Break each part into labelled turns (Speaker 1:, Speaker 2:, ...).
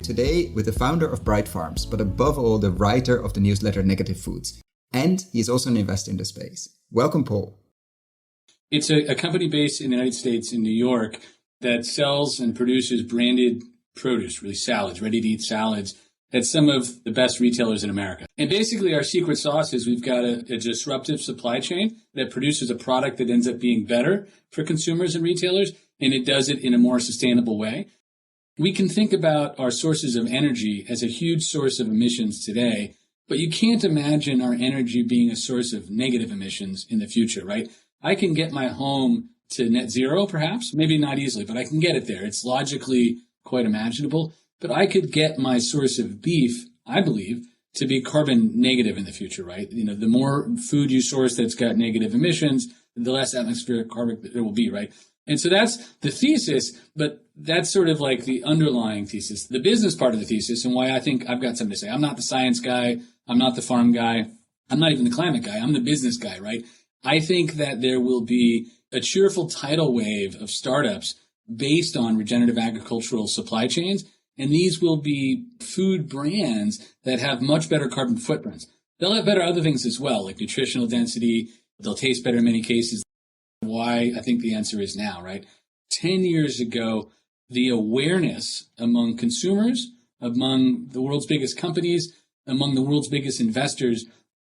Speaker 1: Today with the founder of BrightFarms, but above all the writer of the newsletter Negative Foods. And he is also an investor in the space. Welcome, Paul.
Speaker 2: It's a company based in the United States in New York that sells and produces branded produce, really salads, ready-to-eat salads, at some of the best retailers in America. And basically our secret sauce is we've got a disruptive supply chain that produces a product that ends up being better for consumers and retailers, and it does it in a more sustainable way. We can think about our sources of energy as a huge source of emissions today, but you can't imagine our energy being a source of negative emissions in the future, right? I can get my home to net zero, perhaps, maybe not easily, but I can get it there. It's logically quite imaginable. But I could get my source of beef, I believe, to be carbon negative in the future, right? You know, the more food you source that's got negative emissions, the less atmospheric carbon there will be, right? And so that's the thesis, but that's sort of like the underlying thesis, the business part of the thesis, and why I think I've got something to say. I'm not the science guy. I'm not the farm guy. I'm not even the climate guy. I'm the business guy, right? I think that there will be a cheerful tidal wave of startups based on regenerative agricultural supply chains. And these will be food brands that have much better carbon footprints. They'll have better other things as well, like nutritional density. They'll taste better in many cases. Why? I think the answer is now, right? 10 years ago, the awareness among consumers, among the world's biggest companies, among the world's biggest investors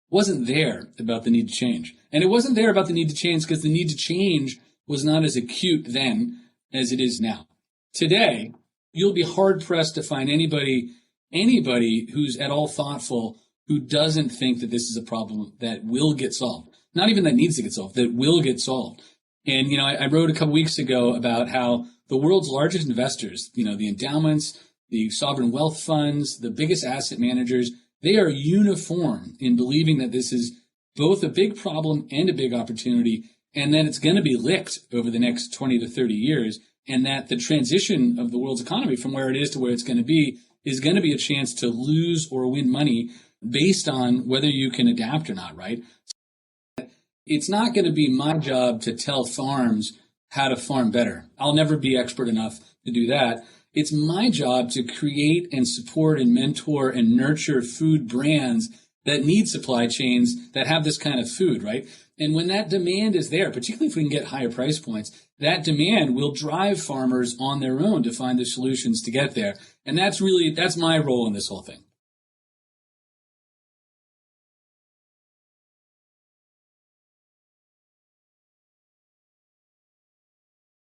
Speaker 2: wasn't there about the need to change. And it wasn't there about the need to change because the need to change was not as acute then as it is now. Today, you'll be hard-pressed to find anybody who's at all thoughtful who doesn't think that this is a problem that will get solved. Not even that needs to get solved, that will get solved. And, you know, I wrote a couple weeks ago about how the world's largest investors, you know, the endowments, the sovereign wealth funds, the biggest asset managers, they are uniform in believing that this is both a big problem and a big opportunity, and that it's going to be licked over the next 20 to 30 years. And that the transition of the world's economy from where it is to where it's going to be is going to be a chance to lose or win money based on whether you can adapt or not, right? It's not going to be my job to tell farms how to farm better. I'll never be expert enough to do that. It's my job to create and support and mentor and nurture food brands that need supply chains that have this kind of food, right? And when that demand is there, particularly if we can get higher price points, that demand will drive farmers on their own to find the solutions to get there. And that's my role in this whole thing.